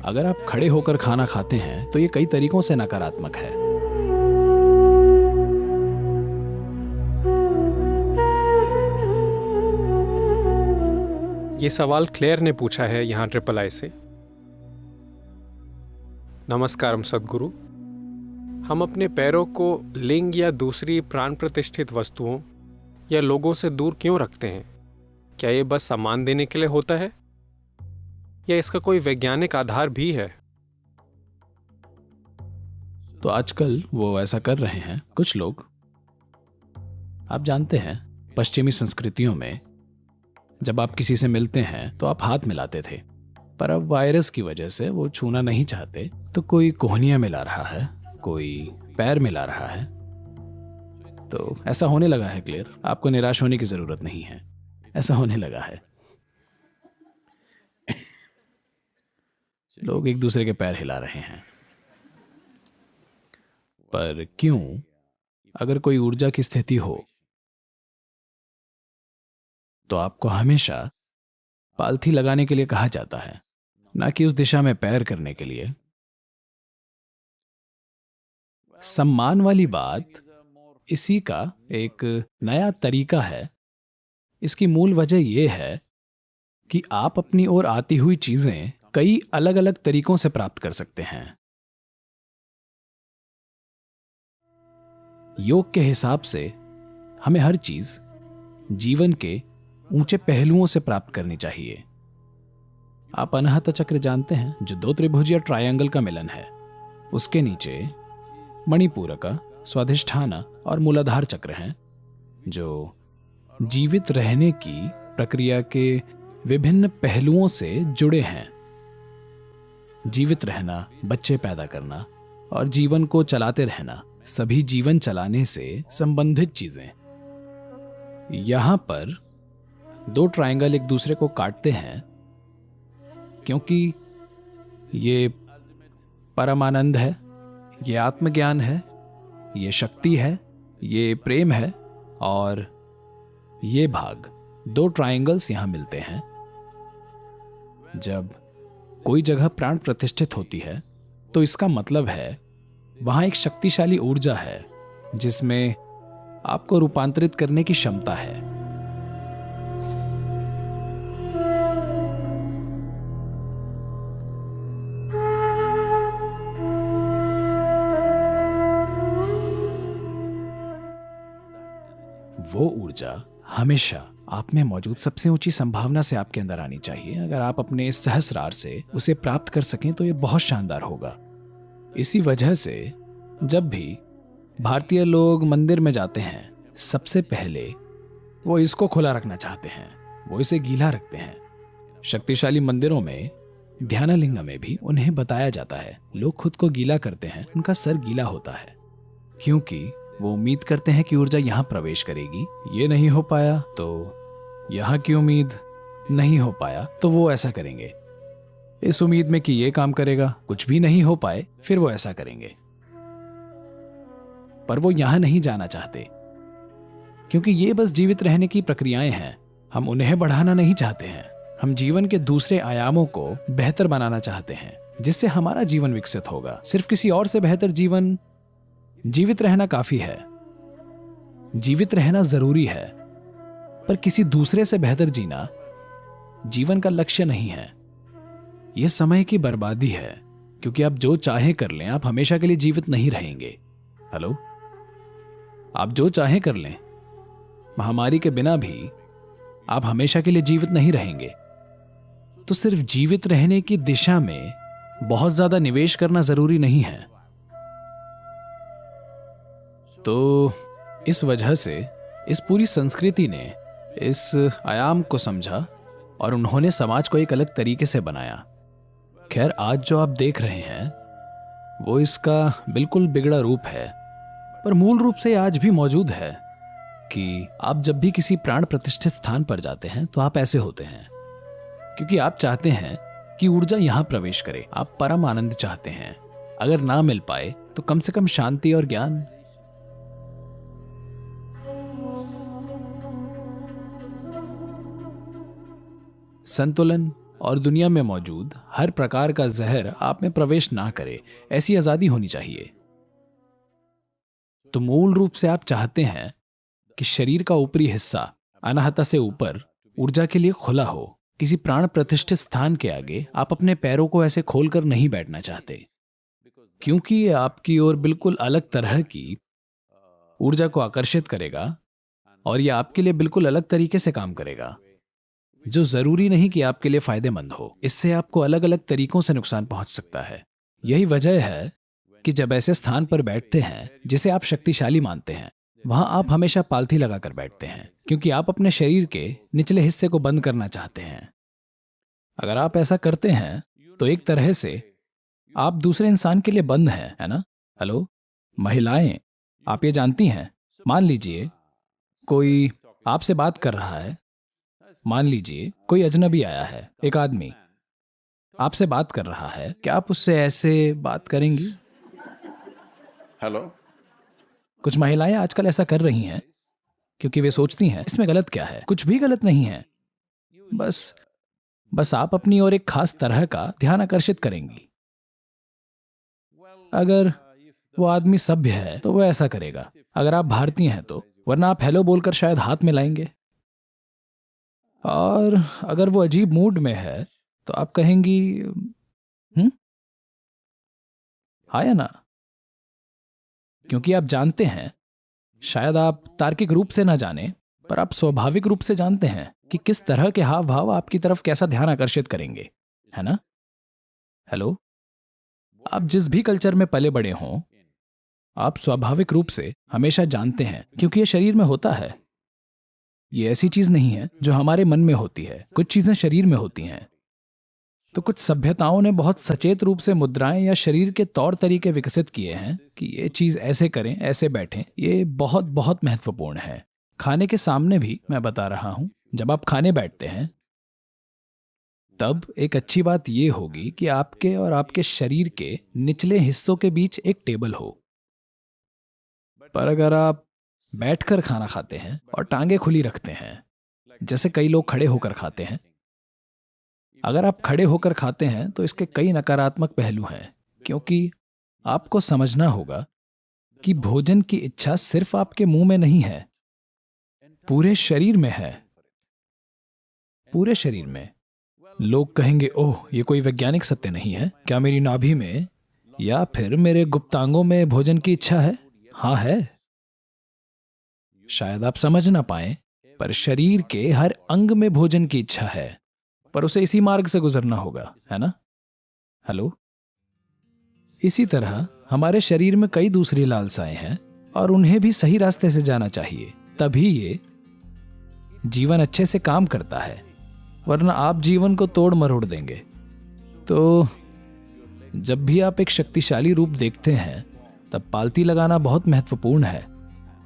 अगर आप खड़े होकर खाना खाते हैं तो ये कई तरीकों से नकारात्मक है। ये सवाल क्लेयर ने पूछा है यहाँ ट्रिपल आई से। नमस्कारम सद्गुरु। हम अपने पैरों को लिंग या दूसरी प्राण प्रतिष्ठित वस्तुओं या लोगों से दूर क्यों रखते हैं? क्या ये बस सम्मान देने के लिए होता है या इसका कोई वैज्ञानिक आधार भी है? तो आजकल वो ऐसा कर रहे हैं कुछ लोग। आप जानते हैं, पश्चिमी संस्कृतियों में जब आप किसी से मिलते हैं तो आप हाथ मिलाते थे, पर अब वायरस की वजह से वो छूना नहीं चाहते, तो कोई कोहनियां मिला रहा है, कोई पैर मिला रहा है। तो ऐसा होने लगा है क्लियर, आपको निराश होने की जरूरत नहीं है, ऐसा होने लगा है। लोग एक दूसरे के पैर हिला रहे हैं। पर क्यों? अगर कोई ऊर्जा की स्थिति हो तो आपको हमेशा पालथी लगाने के लिए कहा जाता है, ना कि उस दिशा में पैर करने के लिए। सम्मान वाली बात इसी का एक नया तरीका है। इसकी मूल वजह यह है कि आप अपनी ओर आती हुई चीजें कई अलग अलग तरीकों से प्राप्त कर सकते हैं। योग के हिसाब से हमें हर चीज जीवन के ऊंचे पहलुओं से प्राप्त करनी चाहिए। आप अनाहत चक्र जानते हैं, जो दो त्रिभुज या ट्रायंगल का मिलन है। उसके नीचे मणिपूरका, स्वाधिष्ठाना और मूलाधार चक्र हैं, जो जीवित रहने की प्रक्रिया के विभिन्न पहलुओं से जुड़े हैं। जीवित रहना, बच्चे पैदा करना और जीवन को चलाते रहना, सभी जीवन चलाने से संबंधित चीजें। यहां पर दो ट्रायंगल एक दूसरे को काटते हैं क्योंकि ये परमानंद है, ये आत्मज्ञान है, ये शक्ति है, ये प्रेम है, और ये भाग दो ट्रायंगल्स यहां मिलते हैं। जब कोई जगह प्राण प्रतिष्ठित होती है तो इसका मतलब है वहां एक शक्तिशाली ऊर्जा है जिसमें आपको रूपांतरित करने की क्षमता है। वो ऊर्जा हमेशा आप में मौजूद सबसे ऊंची संभावना से आपके अंदर आनी चाहिए। अगर आप अपने इस सहस्रार से उसे प्राप्त कर सकें तो यह बहुत शानदार होगा। इसी वजह से जब भी भारतीय लोग मंदिर में जाते हैं, सबसे पहले वो इसको खुला रखना चाहते हैं, वो इसे गीला रखते हैं। शक्तिशाली मंदिरों में, ध्यानलिंग में भी उन्हें बताया जाता है, लोग खुद को गीला करते हैं, उनका सर गीला होता है, क्योंकि वो उम्मीद करते हैं कि ऊर्जा यहां प्रवेश करेगी। ये नहीं हो पाया तो यहां की उम्मीद, नहीं हो पाया तो वो ऐसा करेंगे, इस उम्मीद में कि ये काम करेगा। कुछ भी नहीं हो पाए फिर वो ऐसा करेंगे। पर वो यहां नहीं जाना चाहते, क्योंकि ये बस जीवित रहने की प्रक्रियाएं हैं। हम उन्हें बढ़ाना नहीं चाहते हैं। हम जीवन के दूसरे आयामों को बेहतर बनाना चाहते हैं, जिससे हमारा जीवन विकसित होगा। सिर्फ किसी और से बेहतर जीवन, जीवित रहना काफी है। जीवित रहना जरूरी है, पर किसी दूसरे से बेहतर जीना जीवन का लक्ष्य नहीं है। यह समय की बर्बादी है, क्योंकि आप जो चाहे कर लें, आप हमेशा के लिए जीवित नहीं रहेंगे। हेलो, आप जो चाहे कर लें, महामारी के बिना भी आप हमेशा के लिए जीवित नहीं रहेंगे। तो सिर्फ जीवित रहने की दिशा में बहुत ज्यादा निवेश करना जरूरी नहीं है। तो इस वजह से इस पूरी संस्कृति ने इस आयाम को समझा और उन्होंने समाज को एक अलग तरीके से बनाया। खैर, आज जो आप देख रहे हैं वो इसका बिल्कुल बिगड़ा रूप है, पर मूल रूप से आज भी मौजूद है कि आप जब भी किसी प्राण प्रतिष्ठित स्थान पर जाते हैं तो आप ऐसे होते हैं, क्योंकि आप चाहते हैं कि ऊर्जा यहां प्रवेश करे। आप परम आनंद चाहते हैं। अगर ना मिल पाए तो कम से कम शांति और ज्ञान। संतुलन और दुनिया में मौजूद हर प्रकार का जहर आप में प्रवेश ना करे, ऐसी आजादी होनी चाहिए। तो मूल रूप से आप चाहते हैं कि शरीर का ऊपरी हिस्सा अनाहता से ऊपर ऊर्जा के लिए खुला हो। किसी प्राण प्रतिष्ठित स्थान के आगे आप अपने पैरों को ऐसे खोलकर नहीं बैठना चाहते, क्योंकि ये आपकी ओर बिल्कुल अलग तरह की ऊर्जा को आकर्षित करेगा और ये आपके लिए बिल्कुल अलग तरीके से काम करेगा, जो जरूरी नहीं कि आपके लिए फायदेमंद हो। इससे आपको अलग अलग तरीकों से नुकसान पहुंच सकता है। यही वजह है कि जब ऐसे स्थान पर बैठते हैं जिसे आप शक्तिशाली मानते हैं, वहां आप हमेशा पालथी लगाकर बैठते हैं, क्योंकि आप अपने शरीर के निचले हिस्से को बंद करना चाहते हैं। अगर आप ऐसा करते हैं तो एक तरह से आप दूसरे इंसान के लिए बंद हैं, है ना? हेलो महिलाएं, आप ये जानती हैं, मान लीजिए कोई आपसे बात कर रहा है, मान लीजिए कोई अजनबी आया है, एक आदमी आपसे बात कर रहा है, क्या आप उससे ऐसे बात करेंगी? हेलो। कुछ महिलाएं आजकल ऐसा कर रही हैं क्योंकि वे सोचती हैं इसमें गलत क्या है। कुछ भी गलत नहीं है, बस बस आप अपनी ओर एक खास तरह का ध्यान आकर्षित करेंगी। अगर वो आदमी सभ्य है तो वो ऐसा करेगा। अगर आप भारतीय हैं तो, वरना आप हेलो बोलकर शायद हाथ में लाएंगे। और अगर वो अजीब मूड में है तो आप कहेंगी हाँ या ना? क्योंकि आप जानते हैं, शायद आप तार्किक रूप से ना जाने, पर आप स्वाभाविक रूप से जानते हैं कि किस तरह के हाव भाव आपकी तरफ कैसा ध्यान आकर्षित करेंगे, है ना? हेलो, आप जिस भी कल्चर में पले बड़े हों, आप स्वाभाविक रूप से हमेशा जानते हैं, क्योंकि ये शरीर में होता है। ये ऐसी चीज नहीं है जो हमारे मन में होती है, कुछ चीजें शरीर में होती हैं। तो कुछ सभ्यताओं ने बहुत सचेत रूप से मुद्राएं या शरीर के तौर तरीके विकसित किए हैं कि ये चीज ऐसे करें, ऐसे बैठें। ये बहुत बहुत महत्वपूर्ण है। खाने के सामने भी मैं बता रहा हूं, जब आप खाने बैठते हैं तब एक अच्छी बात यह होगी कि आपके और आपके शरीर के निचले हिस्सों के बीच एक टेबल हो। पर अगर आप बैठकर खाना खाते हैं और टांगे खुली रखते हैं, जैसे कई लोग खड़े होकर खाते हैं, अगर आप खड़े होकर खाते हैं तो इसके कई नकारात्मक पहलू हैं, क्योंकि आपको समझना होगा कि भोजन की इच्छा सिर्फ आपके मुंह में नहीं है, पूरे शरीर में है। पूरे शरीर में। लोग कहेंगे, ओह, ये कोई वैज्ञानिक सत्य नहीं है। क्या मेरी नाभि में या फिर मेरे गुप्तांगों में भोजन की इच्छा है? हाँ है। शायद आप समझ ना पाए, पर शरीर के हर अंग में भोजन की इच्छा है, पर उसे इसी मार्ग से गुजरना होगा, है ना? हेलो। इसी तरह हमारे शरीर में कई दूसरी लालसाएं हैं और उन्हें भी सही रास्ते से जाना चाहिए, तभी ये जीवन अच्छे से काम करता है, वरना आप जीवन को तोड़ मरोड़ देंगे। तो जब भी आप एक शक्तिशाली रूप देखते हैं तब पालती लगाना बहुत महत्वपूर्ण है।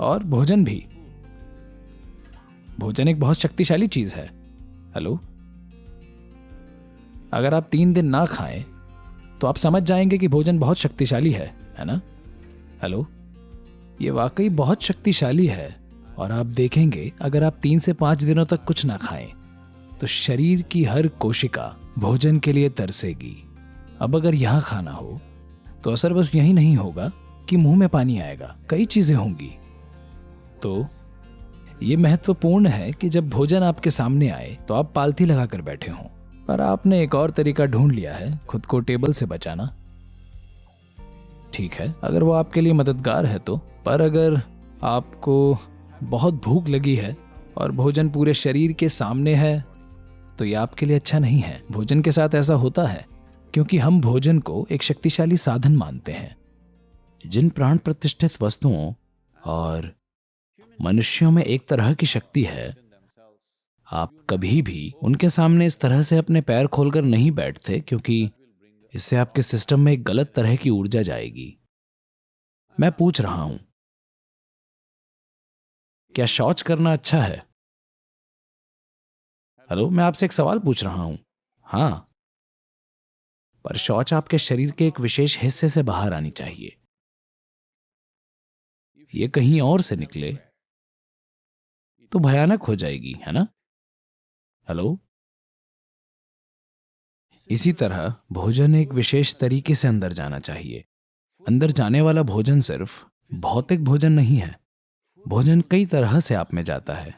और भोजन भी। भोजन एक बहुत शक्तिशाली चीज है। हेलो। अगर आप 3 दिन ना खाएं तो आप समझ जाएंगे कि भोजन बहुत शक्तिशाली है ना? हेलो। ये वाकई बहुत शक्तिशाली है। और आप देखेंगे, अगर आप 3 से 5 दिनों तक कुछ ना खाएं तो शरीर की हर कोशिका भोजन के लिए तरसेगी। अब अगर यहां खाना हो तो असर बस यही नहीं होगा कि मुंह में पानी आएगा, कई चीजें होंगी। तो ये महत्वपूर्ण है कि जब भोजन आपके सामने आए तो आप पालथी लगाकर बैठे हों। पर आपने एक और तरीका ढूंढ लिया है खुद को टेबल से बचाना। ठीक है, अगर वो आपके लिए मददगार है तो। पर अगर आपको बहुत भूख लगी है और भोजन पूरे शरीर के सामने है तो ये आपके लिए अच्छा नहीं है। भोजन के साथ ऐसा होता है क्योंकि हम भोजन को एक शक्तिशाली साधन मानते हैं। जिन प्राण प्रतिष्ठित वस्तुओं और मनुष्यों में एक तरह की शक्ति है, आप कभी भी उनके सामने इस तरह से अपने पैर खोलकर नहीं बैठते, क्योंकि इससे आपके सिस्टम में एक गलत तरह की ऊर्जा जाएगी। मैं पूछ रहा हूं, क्या शौच करना अच्छा है? हेलो, मैं आपसे एक सवाल पूछ रहा हूं। हाँ, पर शौच आपके शरीर के एक विशेष हिस्से से बाहर आनी चाहिए। ये कहीं और से निकले तो भयानक हो जाएगी, है ना? हेलो। इसी तरह भोजन एक विशेष तरीके से अंदर जाना चाहिए। अंदर जाने वाला भोजन सिर्फ भौतिक भोजन नहीं है। भोजन कई तरह से आप में जाता है,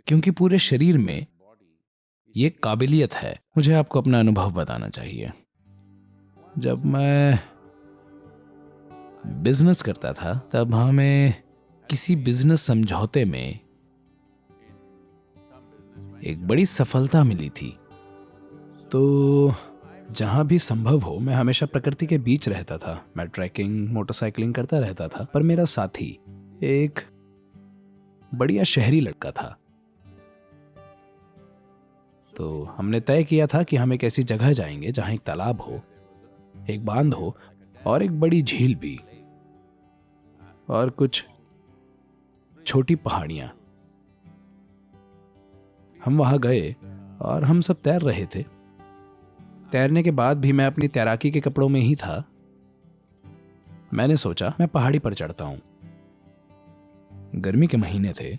क्योंकि पूरे शरीर में ये काबिलियत है। मुझे आपको अपना अनुभव बताना चाहिए। जब मैं बिजनेस करता था तब हमें किसी बिजनेस समझौते में एक बड़ी सफलता मिली थी। तो जहां भी संभव हो मैं हमेशा प्रकृति के बीच रहता था। मैं ट्रैकिंग, मोटरसाइकिलिंग करता रहता था। पर मेरा साथी एक बढ़िया शहरी लड़का था। तो हमने तय किया था कि हम एक ऐसी जगह जाएंगे जहां एक तालाब हो, एक बांध हो और एक बड़ी झील भी, और कुछ छोटी पहाड़ियां। हम वहां गए और हम सब तैर रहे थे। तैरने के बाद भी मैं अपनी तैराकी के कपड़ों में ही था। मैंने सोचा मैं पहाड़ी पर चढ़ता हूं। गर्मी के महीने थे,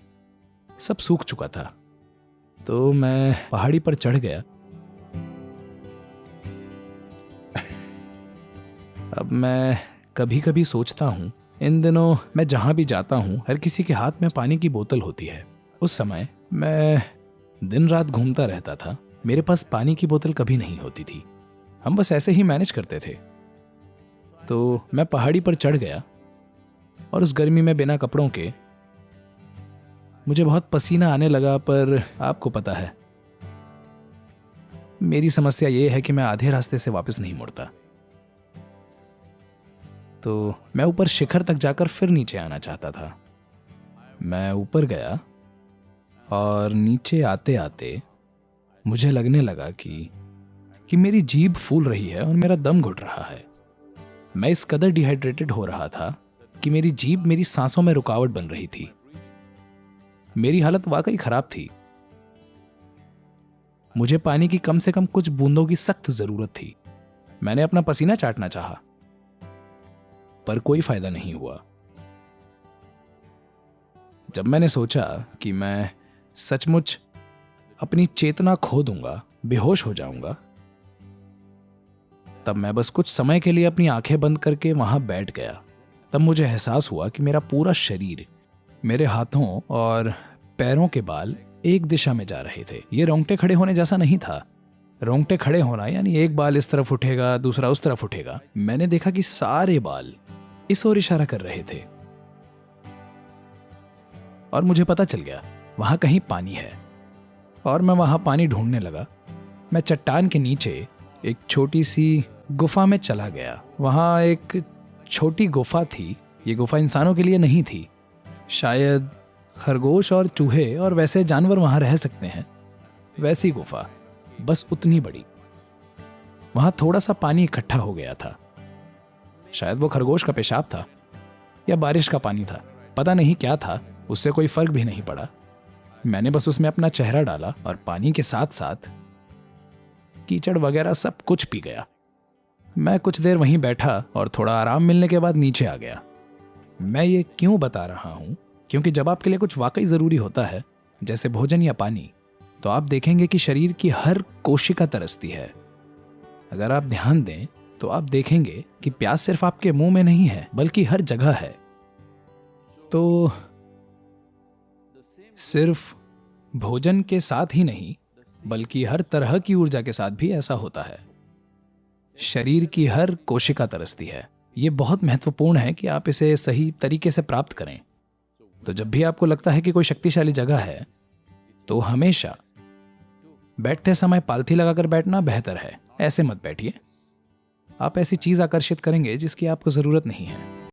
सब सूख चुका था। तो मैं पहाड़ी पर चढ़ गया। अब मैं कभी कभी सोचता हूं, इन दिनों मैं जहां भी जाता हूं हर किसी के हाथ में पानी की बोतल होती है। उस समय मैं दिन रात घूमता रहता था, मेरे पास पानी की बोतल कभी नहीं होती थी। हम बस ऐसे ही मैनेज करते थे। तो मैं पहाड़ी पर चढ़ गया और उस गर्मी में बिना कपड़ों के मुझे बहुत पसीना आने लगा। पर आपको पता है, मेरी समस्या यह है कि मैं आधे रास्ते से वापस नहीं मुड़ता। तो मैं ऊपर शिखर तक जाकर फिर नीचे आना चाहता था। मैं ऊपर गया और नीचे आते आते मुझे लगने लगा कि मेरी जीभ फूल रही है और मेरा दम घुट रहा है। मैं इस कदर डिहाइड्रेटेड हो रहा था कि मेरी जीभ मेरी सांसों में रुकावट बन रही थी। मेरी हालत वाकई खराब थी। मुझे पानी की कम से कम कुछ बूंदों की सख्त जरूरत थी। मैंने अपना पसीना चाटना चाहा, पर कोई फायदा नहीं हुआ। जब मैंने सोचा कि मैं सचमुच अपनी चेतना खो दूंगा, बेहोश हो जाऊंगा, तब मैं बस कुछ समय के लिए अपनी आंखें बंद करके वहां बैठ गया। तब मुझे एहसास हुआ कि मेरा पूरा शरीर, मेरे हाथों और पैरों के बाल एक दिशा में जा रहे थे। ये रोंगटे खड़े होने जैसा नहीं था। रोंगटे खड़े होना यानी एक बाल इस तरफ उठेगा, दूसरा उस तरफ उठेगा। मैंने देखा कि सारे बाल इस ओर इशारा कर रहे थे और मुझे पता चल गया वहां कहीं पानी है। और मैं वहां पानी ढूंढने लगा। मैं चट्टान के नीचे एक छोटी सी गुफा में चला गया। वहां एक छोटी गुफा थी। ये गुफा इंसानों के लिए नहीं थी। शायद खरगोश और चूहे और वैसे जानवर वहां रह सकते हैं। वैसी गुफा, बस उतनी बड़ी। वहां थोड़ा सा पानी इकट्ठा हो गया था। शायद वो खरगोश का पेशाब था या बारिश का पानी था, पता नहीं क्या था। उससे कोई फर्क भी नहीं पड़ा। मैंने बस उसमें अपना चेहरा डाला और पानी के साथ साथ कीचड़ वगैरह सब कुछ पी गया। मैं कुछ देर वहीं बैठा और थोड़ा आराम मिलने के बाद नीचे आ गया। मैं ये क्यों बता रहा हूं? क्योंकि जब आपके लिए कुछ वाकई जरूरी होता है, जैसे भोजन या पानी, तो आप देखेंगे कि शरीर की हर कोशिका तरसती है। अगर आप ध्यान दें तो आप देखेंगे कि प्यास सिर्फ आपके मुंह में नहीं है, बल्कि हर जगह है। तो सिर्फ भोजन के साथ ही नहीं, बल्कि हर तरह की ऊर्जा के साथ भी ऐसा होता है। शरीर की हर कोशिका तरसती है। यह बहुत महत्वपूर्ण है कि आप इसे सही तरीके से प्राप्त करें। तो जब भी आपको लगता है कि कोई शक्तिशाली जगह है, तो हमेशा बैठते समय पालथी लगाकर बैठना बेहतर है। ऐसे मत बैठिए। आप ऐसी चीज आकर्षित करेंगे जिसकी आपको जरूरत नहीं है।